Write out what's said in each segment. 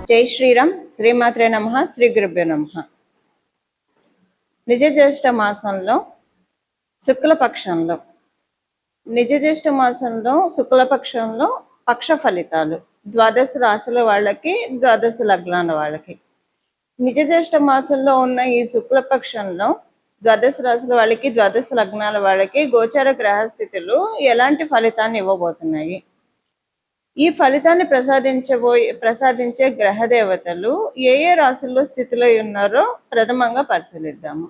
జై శ్రీరామ్. శ్రీమాత్రే నమః. శ్రీ గురుభ్యో నమః. నిజ జ్యేష్ఠ మాసంలో శుక్లపక్షంలో పక్ష ఫలితాలు ద్వాదశ రాశుల వాళ్ళకి, ద్వాదశ లగ్నాల వాళ్ళకి. నిజ జ్యేష్ఠ మాసంలో ఉన్న ఈ శుక్లపక్షంలో ద్వాదశ రాశుల వాళ్ళకి, ద్వాదశ లగ్నాల వాళ్ళకి గోచార గ్రహస్థితులు ఎలాంటి ఫలితాన్ని ఇవ్వబోతున్నాయి? ఈ ఫలితాన్ని ప్రసాదించే గ్రహ దేవతలు ఏ ఏ రాశుల్లో స్థితిలో ఉన్నారో ప్రథమంగా పరిశీలిద్దాము.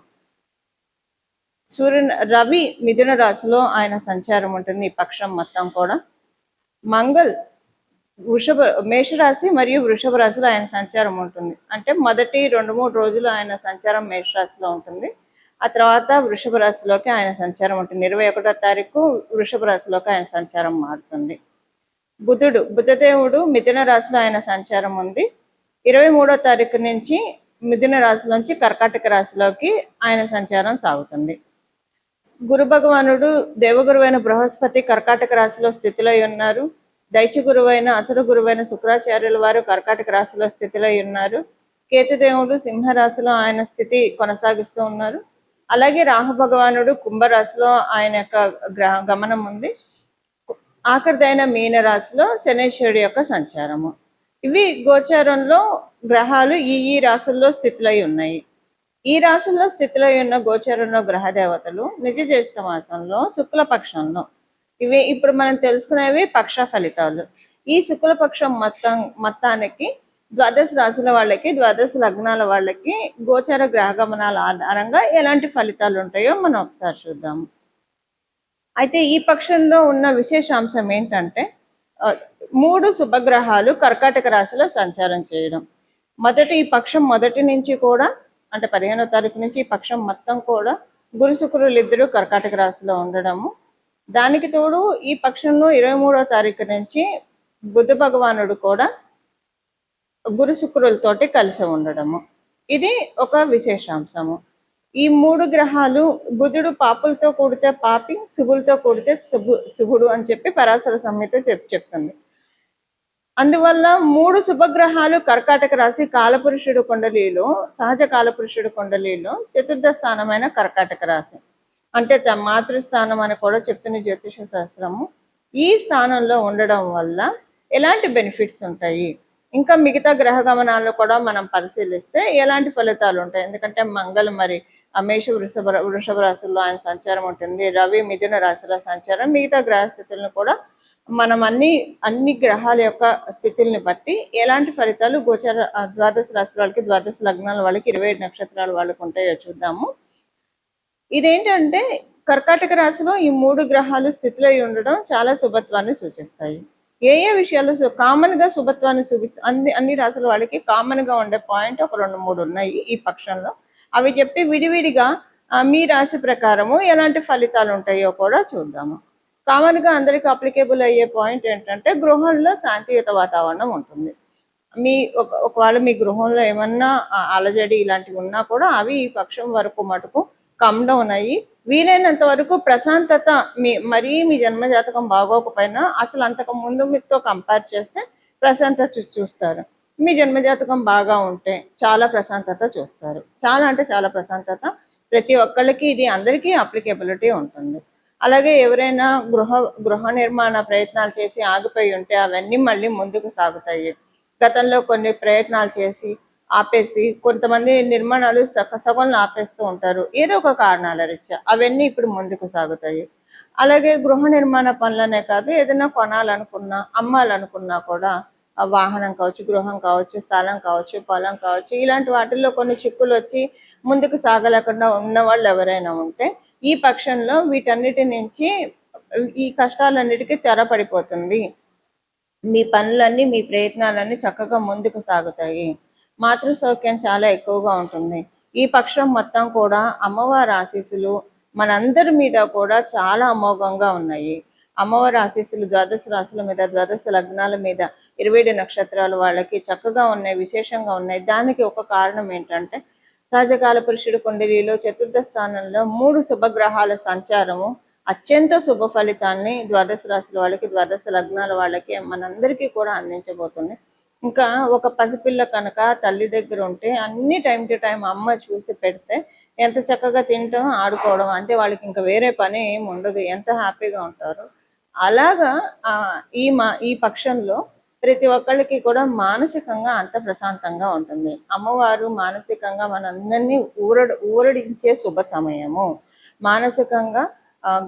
రవి మిథున రాశిలో ఆయన సంచారం ఉంటుంది ఈ పక్షం మొత్తం కూడా. మంగళ్ మేషరాశి మరియు వృషభ రాశిలో ఆయన సంచారం ఉంటుంది. అంటే మొదటి 2-3 రోజులు ఆయన సంచారం మేషరాశిలో ఉంటుంది. ఆ తర్వాత వృషభ రాశిలోకి ఆయన సంచారం ఉంటుంది. 21వ తారీఖు వృషభ రాశిలోకి ఆయన సంచారం మారుతుంది. బుధదేవుడు మిథున రాశిలో ఆయన సంచారం ఉంది. 23వ తారీఖు నుంచి మిథున రాశిలోంచి కర్కాటక రాశిలోకి ఆయన సంచారం సాగుతుంది. గురు భగవానుడు దేవగురువైన బృహస్పతి కర్కాటక రాశిలో స్థితిలో ఉన్నారు. దైత్య గురువైన అసుర గురువైన శుక్రాచార్యుల వారు కర్కాటక రాశిలో స్థితిలో ఉన్నారు. కేతుదేవుడు సింహరాశిలో ఆయన స్థితి కొనసాగిస్తూ ఉన్నారు. అలాగే రాహు భగవానుడు కుంభరాశిలో ఆయన యొక్క గమనం ఉంది. ఆఖరిదైన మీన రాశిలో శనేశ్వరుడి యొక్క సంచారము. ఇవి గోచారంలో గ్రహాలు ఈ రాశుల్లో స్థితిలో ఉన్నాయి. ఈ రాశుల్లో స్థితిలో ఉన్న గోచారంలో గ్రహ దేవతలు నిజ జ్యేష్ఠ మాసంలో శుక్లపక్షంలో, ఇవి ఇప్పుడు మనం తెలుసుకునేవి పక్ష ఫలితాలు. ఈ శుక్లపక్షం మొత్తానికి ద్వాదశ రాశుల వాళ్ళకి, ద్వాదశ లగ్నాల వాళ్ళకి గోచార గ్రహ గమనాల ఆధారంగా ఎలాంటి ఫలితాలు ఉంటాయో మనం ఒకసారి చూద్దాము. అయితే ఈ పక్షంలో ఉన్న విశేషాంశం ఏంటంటే 3 శుభగ్రహాలు కర్కాటక రాశిలో సంచారం చేయడం. ఈ పక్షం మొదటి నుంచి కూడా, అంటే 15వ తారీఖు నుంచి ఈ పక్షం మొత్తం కూడా గురు శుక్రులు ఇద్దరు కర్కాటక రాశిలో ఉండడము. దానికి తోడు ఈ పక్షంలో 23వ తారీఖు నుంచి బుధ భగవానుడు కూడా గురు శుక్రులతోటి కలిసి ఉండడము. ఇది ఒక విశేషాంశము. ఈ 3 గ్రహాలు, బుధుడు పాపులతో కూడితే పాపి, శుభులతో కూడితే శుభుడు అని చెప్పి పరాశర సంహిత చెప్తుంది. అందువల్ల 3 శుభగ్రహాలు కర్కాటక రాశి కాలపురుషుడు కుండలిలో, సహజ కాలపురుషుడు కుండలిలో చతుర్థ స్థానమైన కర్కాటక రాశి, అంటే మాతృస్థానం అని కూడా చెప్తున్న జ్యోతిష శాస్త్రము. ఈ స్థానంలో ఉండడం వల్ల ఎలాంటి బెనిఫిట్స్ ఉంటాయి, ఇంకా మిగతా గ్రహ గమనాల్లో కూడా మనం పరిశీలిస్తే ఎలాంటి ఫలితాలు ఉంటాయి. ఎందుకంటే మంగళ మరి మేష వృషభ రాశుల్లో ఆయన సంచారం ఉంటుంది. రవి మిథున రాశిలో సంచారం. మిగతా గ్రహ స్థితులను కూడా మనం అన్ని గ్రహాల యొక్క స్థితుల్ని బట్టి ఎలాంటి ఫలితాలు గోచర ద్వాదశ రాశుల వాళ్ళకి, ద్వాదశ లగ్నాల వాళ్ళకి, 27 నక్షత్రాల వాళ్ళకి ఉంటాయో చూద్దాము. ఇదేంటంటే కర్కాటక రాశిలో ఈ 3 గ్రహాలు స్థితిలో ఉండడం చాలా శుభత్వాన్ని సూచిస్తాయి. ఏ విషయాలు కామన్ గా శుభత్వాన్ని అన్ని రాశుల వాళ్ళకి కామన్ గా ఉండే పాయింట్ ఒక 2-3 ఉన్నాయి ఈ పక్షంలో. అవి చెప్పి విడివిడిగా మీ రాశి ప్రకారము ఎలాంటి ఫలితాలు ఉంటాయో కూడా చూద్దాము. కామన్ గా అందరికి అప్లికేబుల్ అయ్యే పాయింట్ ఏంటంటే గృహంలో శాంతియుత వాతావరణం ఉంటుంది. ఒకవేళ మీ గృహంలో ఏమన్నా అలజడి ఇలాంటివి ఉన్నా కూడా అవి ఈ పక్షం వరకు మటుకు కమ్ డౌన్ అయ్యి వీలైనంత వరకు ప్రశాంతత, మీ జన్మజాతకం బాగోకపోయినా అసలు అంతకు ముందు మీతో కంపేర్ చేస్తే ప్రశాంతత చూస్తారు. మీ జన్మజాతకం బాగా ఉంటే చాలా ప్రశాంతత చూస్తారు. చాలా అంటే చాలా ప్రశాంతత. ప్రతి ఒక్కళ్ళకి ఇది అందరికీ అప్లికేబిలిటీ ఉంటుంది. అలాగే ఎవరైనా గృహ నిర్మాణ ప్రయత్నాలు చేసి ఆగిపోయి ఉంటే అవన్నీ మళ్ళీ ముందుకు సాగుతాయి. గతంలో కొన్ని ప్రయత్నాలు చేసి ఆపేసి కొంతమంది నిర్మాణాలు సగంలో ఆపేస్తూ ఉంటారు ఏదో ఒక కారణాల రీత్యా, అవన్నీ ఇప్పుడు ముందుకు సాగుతాయి. అలాగే గృహ నిర్మాణ పనులనే కాదు, ఏదైనా కొనాలనుకున్నా, అమ్మాలనుకున్నా కూడా వాహనం కావచ్చు, గృహం కావచ్చు, స్థలం కావచ్చు, పొలం కావచ్చు, ఇలాంటి వాటిల్లో కొన్ని చిక్కులు వచ్చి ముందుకు సాగలేకుండా ఉన్న వాళ్ళు ఎవరైనా ఉంటే ఈ పక్షంలో వీటన్నిటి నుంచి, ఈ కష్టాలన్నిటికీ తెరపడిపోతుంది. మీ పనులన్నీ, మీ ప్రయత్నాలన్నీ చక్కగా ముందుకు సాగుతాయి. మాతృ సౌఖ్యం చాలా ఎక్కువగా ఉంటుంది. ఈ పక్షం మొత్తం కూడా అమ్మవారి ఆశీస్సులు మనందరి మీద కూడా చాలా అమోఘంగా ఉన్నాయి. అమ్మవారి ఆశీస్సులు ద్వాదశ రాశుల మీద, ద్వాదశ లగ్నాల మీద, 27 నక్షత్రాల వాళ్ళకి చక్కగా ఉన్నాయి, విశేషంగా ఉన్నాయి. దానికి ఒక కారణం ఏంటంటే సహజకాల పురుషుడు కుండలిలో చతుర్థ స్థానంలో 3 శుభగ్రహాల సంచారము అత్యంత శుభ ఫలితాన్ని ద్వాదశ రాశుల వాళ్ళకి, ద్వాదశ లగ్నాల వాళ్ళకి, మనందరికీ కూడా అందించబోతుంది. ఇంకా ఒక పసిపిల్ల కనుక తల్లి దగ్గర ఉంటే అన్ని టైం టు టైం అమ్మ చూసి పెడితే ఎంత చక్కగా తినటం ఆడుకోవడం, అంటే వాళ్ళకి ఇంకా వేరే పని ఏమి ఉండదు, ఎంత హ్యాపీగా ఉంటారు. అలాగా ఈ పక్షంలో ప్రతి ఒక్కళ్ళకి కూడా మానసికంగా అంత ప్రశాంతంగా ఉంటుంది. అమ్మవారు మానసికంగా మనందరినీ ఊరడించే శుభ సమయము. మానసికంగా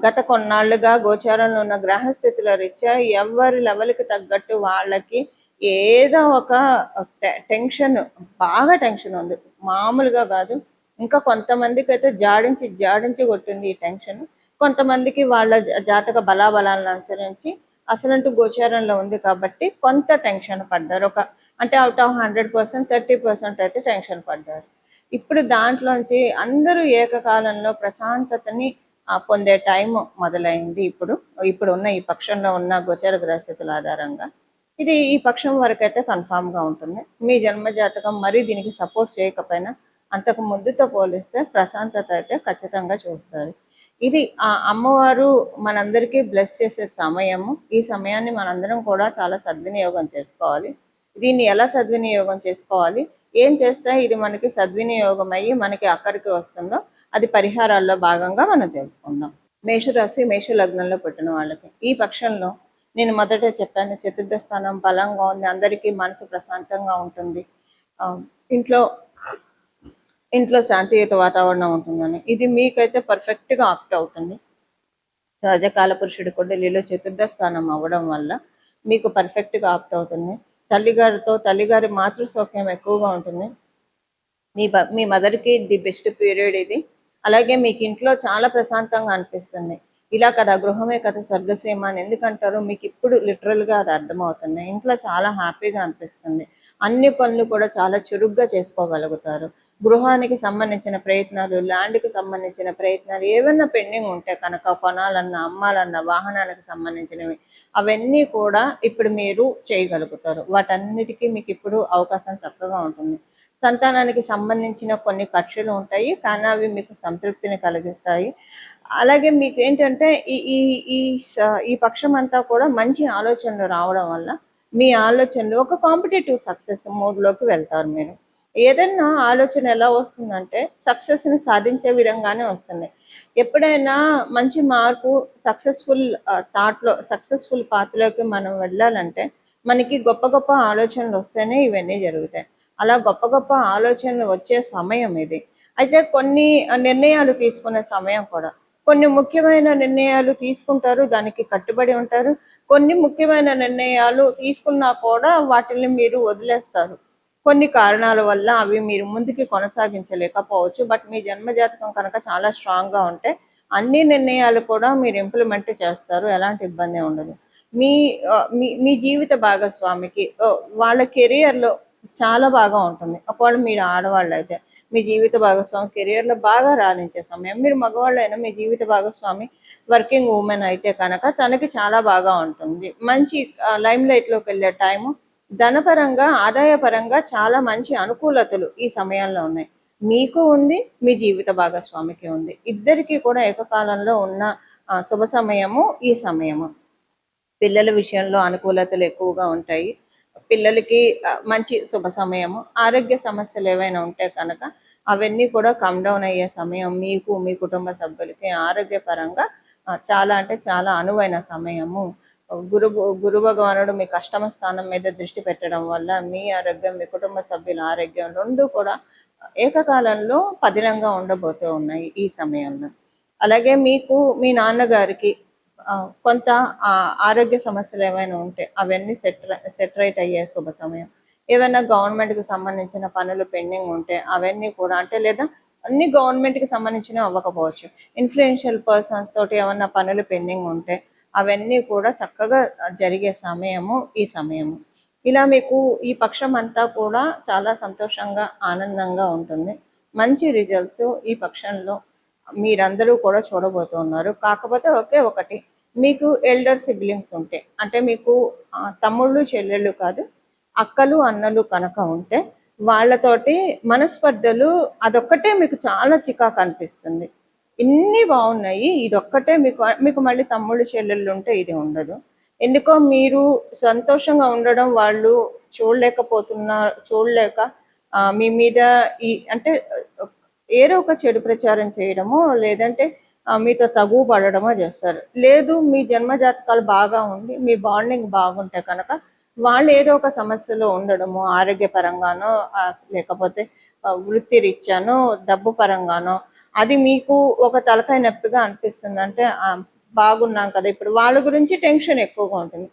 గత కొన్నాళ్ళుగా గోచారంలో ఉన్న గ్రహస్థితుల రీత్యా ఎవరి లెవెల్కి తగ్గట్టు వాళ్ళకి ఏదో ఒక టెన్షన్, బాగా టెన్షన్ ఉంది, మామూలుగా కాదు. ఇంకా కొంతమందికి అయితే జాడించి కొట్టింది ఈ టెన్షన్. కొంతమందికి వాళ్ళ జాతక బలాబలాలను అనుసరించి అసలంటూ గోచారంలో ఉంది కాబట్టి కొంత టెన్షన్ పడ్డారు. అంటే అవుట్ ఆఫ్ 100% 30% అయితే టెన్షన్ పడ్డారు. ఇప్పుడు దాంట్లోంచి అందరూ ఏకకాలంలో ప్రశాంతతని పొందే టైం మొదలైంది. ఇప్పుడు ఉన్న ఈ పక్షంలో ఉన్న గోచర గ్రహస్థితుల ఆధారంగా ఇది ఈ పక్షం వరకు అయితే కన్ఫామ్గా ఉంటుంది. మీ జన్మ జాతకం మరీ దీనికి సపోర్ట్ చేయకపోయినా అంతకు ముందుతో పోలిస్తే ప్రశాంతత అయితే ఖచ్చితంగా చూస్తారు. ఇది ఆ అమ్మవారు మనందరికీ బ్లెస్ చేసే సమయము. ఈ సమయాన్ని మనందరం కూడా చాలా సద్వినియోగం చేసుకోవాలి. దీన్ని ఎలా సద్వినియోగం చేసుకోవాలి, ఏం చేస్తే ఇది మనకి సద్వినియోగం అయ్యి మనకి అక్కడికి వస్తుందో అది పరిహారాల్లో భాగంగా మనం తెలుసుకుందాం. మేషరాశి మేష లగ్నంలో పుట్టిన వాళ్ళకి ఈ పక్షంలో నేను మొదటే చెప్పాను, చతుర్థ స్థానం బలంగా ఉంది, అందరికీ మనసు ప్రశాంతంగా ఉంటుంది, ఇంట్లో శాంతియుత వాతావరణం ఉంటుందని. ఇది మీకైతే పర్ఫెక్ట్గా ఆప్ట్ అవుతుంది. సహజ కాల పురుషుడి కుండలిలో చతుర్థ స్థానం అవ్వడం వల్ల మీకు పర్ఫెక్ట్గా ఆప్ట్ అవుతుంది. తల్లిగారి మాతృ సౌఖ్యం ఎక్కువగా ఉంటుంది. మీ మదర్కి ది బెస్ట్ పీరియడ్ ఇది. అలాగే మీకు ఇంట్లో చాలా ప్రశాంతంగా అనిపిస్తుంది. ఇలా కదా గృహమే కదా స్వర్గసీమ అని ఎందుకంటారు, మీకు ఇప్పుడు లిటరల్గా అది అర్థమవుతుంది. ఇంట్లో చాలా హ్యాపీగా అనిపిస్తుంది. అన్ని పనులు కూడా చాలా చురుగ్గా చేసుకోగలుగుతారు. గృహానికి సంబంధించిన ప్రయత్నాలు, ల్యాండ్కి సంబంధించిన ప్రయత్నాలు ఏమైనా పెండింగ్ ఉంటే కనుక కొనాలన్నా, అమ్మాలన్నా, వాహనాలకు సంబంధించినవి అవన్నీ కూడా ఇప్పుడు మీరు చేయగలుగుతారు. వాటన్నిటికీ మీకు ఇప్పుడు అవకాశం చక్కగా ఉంటుంది. సంతానానికి సంబంధించిన కొన్ని ఖర్చులు ఉంటాయి, కానీ అవి మీకు సంతృప్తిని కలిగిస్తాయి. అలాగే మీకు ఏంటంటే ఈ పక్షం అంతా కూడా మంచి ఆలోచనలు రావడం వల్ల మీ ఆలోచనలు ఒక కాంపిటేటివ్ సక్సెస్ మోడ్లోకి వెళ్తారు. మీరు ఏదైనా ఆలోచన ఎలా వస్తుందంటే సక్సెస్ని సాధించే విధంగానే వస్తుంది. ఎప్పుడైనా మంచి మార్పు సక్సెస్ఫుల్ పాత్రలోకి మనం వెళ్ళాలంటే మనకి గొప్ప గొప్ప ఆలోచనలు వస్తేనే ఇవన్నీ జరుగుతాయి. అలా గొప్ప గొప్ప ఆలోచనలు వచ్చే సమయం ఇది. అయితే కొన్ని నిర్ణయాలు తీసుకునే సమయం కూడా. కొన్ని ముఖ్యమైన నిర్ణయాలు తీసుకుంటారు, దానికి కట్టుబడి ఉంటారు. కొన్ని ముఖ్యమైన నిర్ణయాలు తీసుకున్నా కూడా వాటిని మీరు వదిలేస్తారు. కొన్ని కారణాల వల్ల అవి మీరు ముందుకి కొనసాగించలేకపోవచ్చు. బట్ మీ జన్మజాతకం కనుక చాలా స్ట్రాంగ్గా ఉంటే అన్ని నిర్ణయాలు కూడా మీరు ఇంప్లిమెంట్ చేస్తారు, ఎలాంటి ఇబ్బంది ఉండదు. మీ జీవిత భాగస్వామికి వాళ్ళ కెరియర్లో చాలా బాగా ఉంటుంది. ఒకవేళ మీరు ఆడవాళ్ళు అయితే మీ జీవిత భాగస్వామి కెరియర్లో బాగా రాణించే సమయం. మీరు మగవాళ్ళు అయినా మీ జీవిత భాగస్వామి వర్కింగ్ ఉమెన్ అయితే కనుక తనకి చాలా బాగా ఉంటుంది. మంచి లైమ్ లైట్లోకి వెళ్ళే టైము. ధనపరంగా, ఆదాయపరంగా చాలా మంచి అనుకూలతలు ఈ సమయంలో ఉన్నాయి. మీకు ఉంది, మీ జీవిత భాగస్వామికి ఉంది. ఇద్దరికి కూడా ఏకకాలంలో ఉన్న శుభ సమయము ఈ సమయము. పిల్లల విషయంలో అనుకూలతలు ఎక్కువగా ఉంటాయి. పిల్లలకి మంచి శుభ సమయము. ఆరోగ్య సమస్యలు ఏవైనా ఉంటే కనుక అవన్నీ కూడా కమ్ డౌన్ అయ్యే సమయం. మీకు, మీ కుటుంబ సభ్యులకి ఆరోగ్యపరంగా చాలా అంటే చాలా అనువైన సమయము. గురు భగవానుడు మీ అష్టమ స్థానం మీద దృష్టి పెట్టడం వల్ల మీ ఆరోగ్యం, మీ కుటుంబ సభ్యుల ఆరోగ్యం రెండు కూడా ఏకకాలంలో పదిలంగా ఉండబోతూ ఉన్నాయి ఈ సమయంలో. అలాగే మీకు, మీ నాన్నగారికి కొంత ఆరోగ్య సమస్యలు ఏమైనా ఉంటే అవన్నీ సెట్ రైట్ అయ్యే శుభ సమయం. ఏమైనా గవర్నమెంట్కి సంబంధించిన పనులు పెండింగ్ ఉంటే అవన్నీ కూడా, అంటే లేదా అన్ని గవర్నమెంట్కి సంబంధించినవి అవ్వకపోవచ్చు, ఇన్ఫ్లుయెన్షియల్ పర్సన్స్ తోటి ఏమన్నా పనులు పెండింగ్ ఉంటే అవన్నీ కూడా చక్కగా జరిగే సమయము ఈ సమయము. ఇలా మీకు ఈ పక్షం అంతా కూడా చాలా సంతోషంగా, ఆనందంగా ఉంటుంది. మంచి రిజల్ట్స్ ఈ పక్షంలో మీరందరూ కూడా చూడబోతున్నారు. కాకపోతే ఒకే ఒకటి, మీకు ఎల్డర్ సిబ్లింగ్స్ ఉంటే, అంటే మీకు తమ్ముళ్ళు చెల్లెళ్ళు కాదు, అక్కలు అన్నలు కనుక ఉంటే వాళ్ళతోటి మనస్పర్ధలు అదొక్కటే మీకు చాలా చికాకు అనిపిస్తుంది. ఇన్ని బాగున్నాయి, ఇదొక్కటే మీకు మళ్ళీ తమ్ముళ్ళు చెల్లెళ్ళు ఉంటే ఇది ఉండదు. ఎందుకో మీరు సంతోషంగా ఉండడం వాళ్ళు చూడలేక మీ మీద అంటే ఏదో ఒక చెడు ప్రచారం చేయడమో లేదంటే మీతో తగువ పడడమో చేస్తారు. లేదు మీ జన్మ జాతకాలు బాగా ఉండి మీ బాండింగ్ బాగుంటే కనుక వాళ్ళు ఏదో ఒక సమస్యలో ఉండడము, ఆరోగ్యపరంగానో లేకపోతే వృత్తి రీత్యానో డబ్బు పరంగానో అది మీకు ఒక తలకాయ నొప్పిగా అనిపిస్తుంది. అంటే బాగున్నాం కదా, ఇప్పుడు వాళ్ళ గురించి టెన్షన్ ఎక్కువగా ఉంటుంది.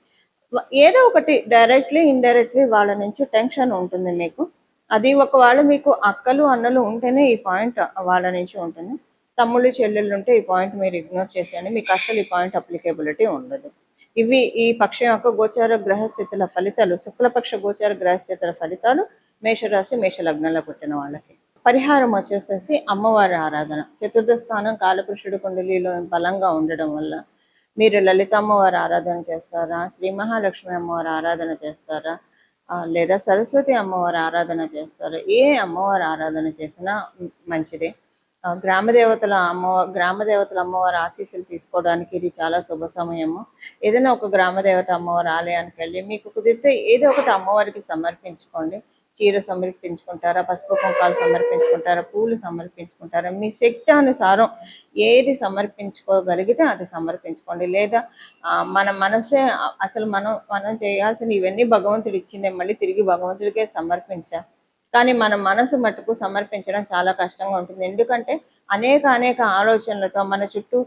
ఏదో ఒకటి డైరెక్ట్లీ ఇండైరెక్ట్లీ వాళ్ళ నుంచి టెన్షన్ ఉంటుంది మీకు. అది ఒకవేళ మీకు అక్కలు అన్నలు ఉంటేనే ఈ పాయింట్ వాళ్ళ నుంచి ఉంటుంది. తమ్ముళ్ళు చెల్లెళ్ళు ఉంటే ఈ పాయింట్ మీరు ఇగ్నోర్ చేసేయండి, మీకు అసలు ఈ పాయింట్ అప్లికేబిలిటీ ఉండదు. ఇవి ఈ పక్షం యొక్క గోచార గ్రహస్థితుల ఫలితాలు, శుక్లపక్ష గోచార గ్రహస్థితుల ఫలితాలు మేషరాశి మేషలగ్నంలో పుట్టిన వాళ్ళకి. పరిహారం వచ్చేసేసి అమ్మవారి ఆరాధన. చతుర్థ స్థానం కాలపురుషుడు కుండలిలో బలంగా ఉండడం వల్ల మీరు లలిత అమ్మవారి ఆరాధన చేస్తారా, శ్రీ మహాలక్ష్మి అమ్మవారి ఆరాధన చేస్తారా, లేదా సరస్వతి అమ్మవారి ఆరాధన చేస్తారా, ఏ అమ్మవారి ఆరాధన చేసినా మంచిదే. గ్రామదేవతల అమ్మవారి ఆశీస్సులు తీసుకోవడానికి ఇది చాలా శుభ సమయము. ఏదైనా ఒక గ్రామదేవత అమ్మవారి ఆలయానికి వెళ్ళి మీకు కుదిరితే ఏదో ఒకటి అమ్మవారికి సమర్పించుకోండి. చీర సమర్పించుకుంటారా, పసుపు కుంకాలు సమర్పించుకుంటారా, పూలు సమర్పించుకుంటారా, మీ శక్తి అనుసారం ఏది సమర్పించుకోగలిగితే అది సమర్పించుకోండి. లేదా మన మనసే అసలు మనం చేయాల్సిన ఇవన్నీ భగవంతుడు ఇచ్చిందే, మళ్ళీ తిరిగి భగవంతుడికే సమర్పించా. కానీ మన మనసు మట్టుకు సమర్పించడం చాలా కష్టంగా ఉంటుంది. ఎందుకంటే అనేక ఆలోచనలతో మన చుట్టూ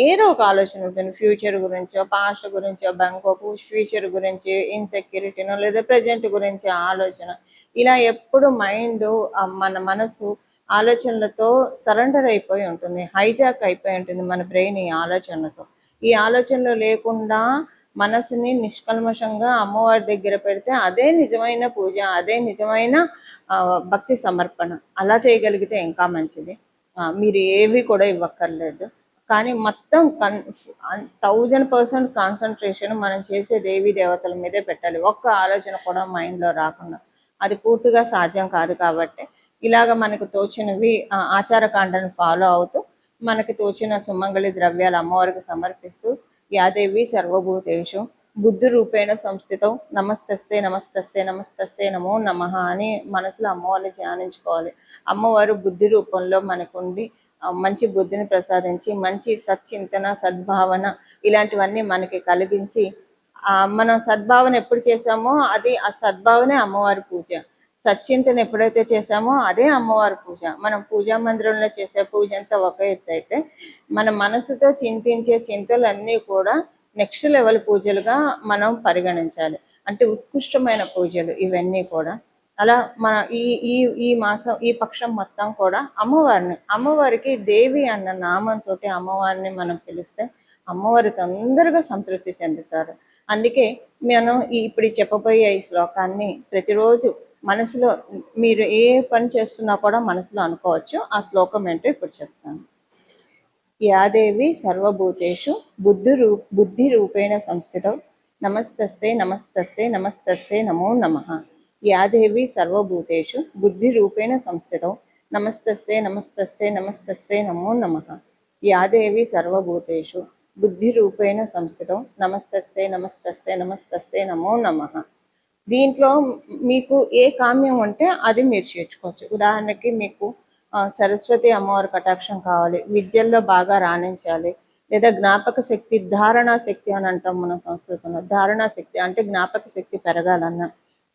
ఏదో ఒక ఆలోచన ఉంటుంది. ఫ్యూచర్ గురించో, పాస్ట్ గురించో, ఇంకొక ఫ్యూచర్ గురించి ఇన్సెక్యూరిటీనో, లేదా ప్రజెంట్ గురించి ఆలోచన. ఇలా ఎప్పుడు మైండ్ మన మనసు ఆలోచనలతో సరెండర్ అయిపోయి ఉంటుంది, హైజాక్ అయిపోయి ఉంటుంది మన బ్రెయిన్ ఈ ఆలోచనలతో. ఈ ఆలోచనలు లేకుండా మనసుని నిష్కల్మషంగా అమ్మవారి దగ్గర పెడితే అదే నిజమైన పూజ, అదే నిజమైన భక్తి సమర్పణ. అలా చేయగలిగితే ఇంకా మంచిది. మీరు ఏవి కూడా ఇవ్వక్కర్లేదు, కానీ మొత్తం 1000% కాన్సన్ట్రేషన్ మనం చేసే దేవీ దేవతల మీదే పెట్టాలి. ఒక్క ఆలోచన కూడా మైండ్లో రాకుండా. అది పూర్తిగా సాధ్యం కాదు. కాబట్టి ఇలాగ మనకు తోచినవి ఆచారకాండను ఫాలో అవుతూ మనకి తోచిన సుమంగళి ద్రవ్యాలు అమ్మవారికి సమర్పిస్తూ యాదేవి సర్వభూతేషు బుద్ధి రూపేణ సంస్థితం నమస్తస్సే నమస్తస్సే నమస్తస్సే నమో నమః అని మనసులో అమ్మవారిని ధ్యానించుకోవాలి. అమ్మవారు బుద్ధి రూపంలో మనకుండి మంచి బుద్ధిని ప్రసాదించి మంచి సచ్చింతన, సద్భావన ఇలాంటివన్నీ మనకి కలిగించి మనం సద్భావన ఎప్పుడు చేసామో అది ఆ సద్భావనే అమ్మవారి పూజ. సచ్చింతన ఎప్పుడైతే చేసామో అదే అమ్మవారి పూజ. మనం పూజా మందిరంలో చేసే పూజ అంతా ఒక ఎత్తు అయితే మన మనసుతో చింతించే చింతలన్నీ కూడా నెక్స్ట్ లెవెల్ పూజలుగా మనం పరిగణించాలి. అంటే ఉత్కృష్టమైన పూజలు ఇవన్నీ కూడా. అలా మన ఈ మాసం ఈ పక్షం మొత్తం కూడా అమ్మవారికి దేవి అన్న నామంతో అమ్మవారిని మనం పిలిస్తే అమ్మవారి తొందరగా సంతృప్తి చెందుతారు. అందుకే మనం ఇప్పుడు చెప్పబోయే ఈ శ్లోకాన్ని ప్రతిరోజు మనసులో మీరు ఏ పని చేస్తున్నా కూడా మనసులో అనుకోవచ్చు. ఆ శ్లోకం ఏంటో ఇప్పుడు చెప్తాను. యాదేవి సర్వభూతేషు బుద్ధి రూపేణ సంస్థితం నమస్తస్సే నమస్తస్సే నమస్తస్సే నమో నమః. యాదేవి సర్వభూతేషు బుద్ధి రూపేణ సంస్థితం నమస్తస్సే నమస్తస్సే నమస్తస్సే నమో నమః. యాదేవి సర్వభూతేషు బుద్ధి రూపేణ సంస్థితం నమస్తస్సే నమస్తస్సే నమస్తస్సే నమో నమః. దీంట్లో మీకు ఏ కామ్యం ఉంటే అది మీరు చేర్చుకోవచ్చు. ఉదాహరణకి మీకు సరస్వతి అమ్మవారి కటాక్షం కావాలి, విద్యల్లో బాగా రాణించాలి, లేదా జ్ఞాపక శక్తి, ధారణా శక్తి అని అంటాం మనం సంస్కృతంలో. ధారణా శక్తి అంటే జ్ఞాపక శక్తి పెరగాలన్నా,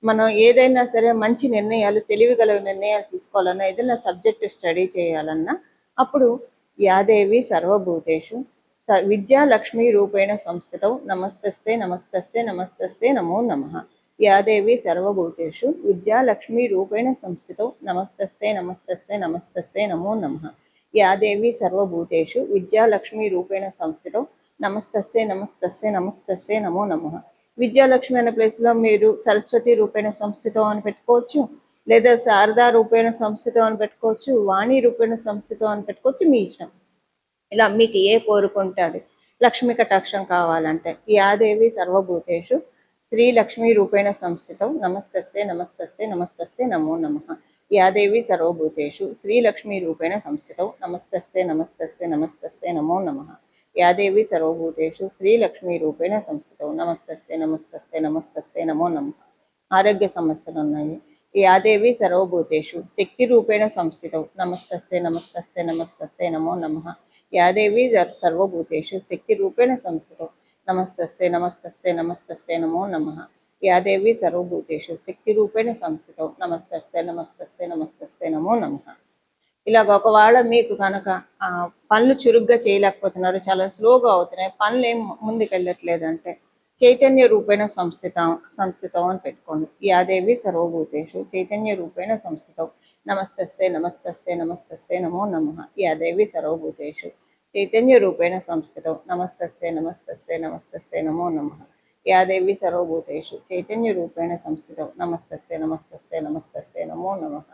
మనం ఏదైనా సరే మంచి నిర్ణయాలు, తెలివిగల నిర్ణయాలు తీసుకోవాలన్నా, ఏదైనా సబ్జెక్టు స్టడీ చేయాలన్నా అప్పుడు యాదేవి సర్వభూతేషు విద్యాలక్ష్మి రూపేణ సంస్థితం నమస్తస్సే నమస్తస్సే నమస్తస్సే నమో నమః. యాదేవి సర్వభూతేషు విద్యాలక్ష్మి రూపేణ సంస్థితం నమస్తస్సే నమస్తస్సే నమస్తస్సే నమో నమః. యాదేవి సర్వభూతేషు విద్యాలక్ష్మి రూపేణ సంస్థితం నమస్తస్సే నమస్తస్సే నమస్తస్సే నమో నమః. విద్యాలక్ష్మి అనే ప్లేస్లో మీరు సరస్వతి రూపేణ సంస్థితం అని పెట్టుకోవచ్చు, లేదా శారదా రూపేణ సంస్థితం అని పెట్టుకోవచ్చు, వాణి రూపేణ సంస్థితం అని పెట్టుకోవచ్చు, మీ ఇష్టం. ఇలా మీకు ఏ కోరుకుంటుంది. లక్ష్మీ కటాక్షం కావాలంటే యాదేవి సర్వభూతేషు శ్రీలక్ష్మీ రూపేణ సంస్థితం నమస్తస్సే నమస్తస్సే నమస్తస్సే నమో నమః. యాదేవి సర్వభూతేషు శ్రీలక్ష్మీ రూపేణ సంస్థితం నమస్తస్సే నమస్తస్సే నమస్తస్సే నమో నమః. या देवी सर्वभूतेषु श्रीलक्ष्मीरूपेण संस्थितौ नमस्तस्यै नमस्तस्यै नमस्तस्यै नमो नमः ఆరోగ్య సమస్యలు ఉన్నాయి యాదేవి సర్వభూతేషు శక్తి రూపేణ సంస్థితౌ నమస్తస్యై నమస్తస్యై నమస్తస్యై నమో నమః యాదేవి సర్వభూతేషు శక్తి రూపేణ సంస్థితౌ నమస్తస్యై నమస్తస్యై నమస్తస్యై నమో నమః యాదేవి సర్వభూతేషు శక్తి రూపేణ సంస్థితౌ నమస్తస్యై నమస్తస్యై నమస్తస్యై నమో నమః. ఇలాగ ఒకవేళ మీకు కనుక పనులు చురుగ్గా చేయలేకపోతున్నారు, చాలా స్లోగా అవుతున్నాయి, పనులు ఏం ముందుకెళ్ళట్లేదు అంటే చైతన్య రూపేణ సంస్థితం అని పెట్టుకోండి. యాదేవి సర్వభూతేషు చైతన్య రూపేణ సంస్థితం నమస్తస్యై నమస్తస్యై నమస్తస్యై నమో నమః యాదేవి సర్వభూతేషు చైతన్య రూపేణ సంస్థితం నమస్తస్యై నమస్తస్యై నమస్తస్యై నమో నమః యాదేవి సర్వభూతేషు చైతన్య రూపేణ సంస్థితం నమస్తస్యై నమస్తస్యై నమస్తస్యై నమో నమః.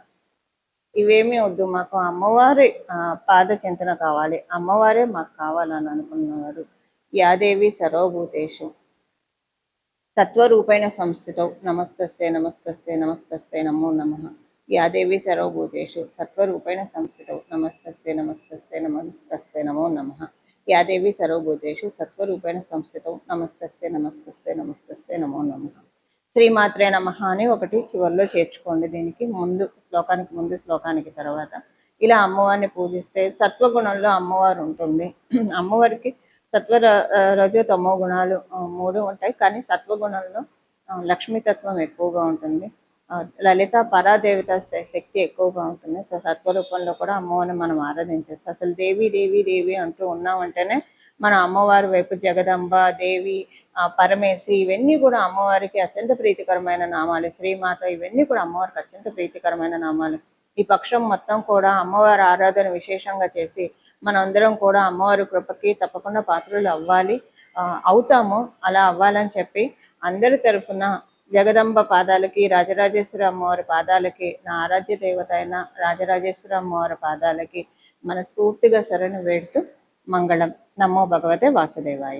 ఇవేమీ వద్దు, మాకు అమ్మవారి పాద చింతన కావాలి, అమ్మవారే మాకు కావాలని అనుకున్నవారు యాదేవి సర్వభూతేషు సత్వరూపేణ సంస్థితౌ నమస్తస్యై నమస్తస్యై నమస్తస్యై నమో నమః యాదేవి సర్వభూతేషు సత్వరూపేణ సంస్థితౌ నమస్తస్యై నమస్తస్యై నమస్తస్యై నమో నమః యాదేవి సర్వభూతేషు సత్వరూపేణ సంస్థితౌ నమస్తస్యై నమస్తస్యై నమస్తస్యై నమో నమః. శ్రీమాత్రే నమః అని ఒకటి చివరిలో చేర్చుకోండి. దీనికి ముందు శ్లోకానికి తర్వాత ఇలా అమ్మవారిని పూజిస్తే సత్వగుణంలో అమ్మవారు ఉంటుంది. అమ్మవారికి సత్వ రజో తమో గుణాలు 3 ఉంటాయి, కానీ సత్వగుణంలో లక్ష్మీతత్వం ఎక్కువగా ఉంటుంది, లలిత పరాదేవత శక్తి ఎక్కువగా ఉంటుంది. సో సత్వరూపంలో కూడా అమ్మవారిని మనం ఆరాధించవచ్చు. అసలు దేవి దేవి దేవి అంటూ ఉన్నామంటేనే మన అమ్మవారి వైపు జగదంబ దేవి పరమేశి ఇవన్నీ కూడా అమ్మవారికి అత్యంత ప్రీతికరమైన నామాలు. శ్రీమాత ఇవన్నీ కూడా అమ్మవారికి అత్యంత ప్రీతికరమైన నామాలు. ఈ పక్షం మొత్తం కూడా అమ్మవారి ఆరాధన విశేషంగా చేసి మనందరం కూడా అమ్మవారి కృపకి తప్పకుండా పాత్రలు అవుతాము. అలా అవ్వాలని చెప్పి అందరి తరఫున జగదంబ పాదాలకి, రాజరాజేశ్వరి అమ్మవారి పాదాలకి, నా ఆరాధ్య దేవత అయిన రాజరాజేశ్వరి అమ్మవారి పాదాలకి మనస్ఫూర్తిగా శరణు వేడుతూ మంగళం. నమో భగవతే వాసుదేవాయ.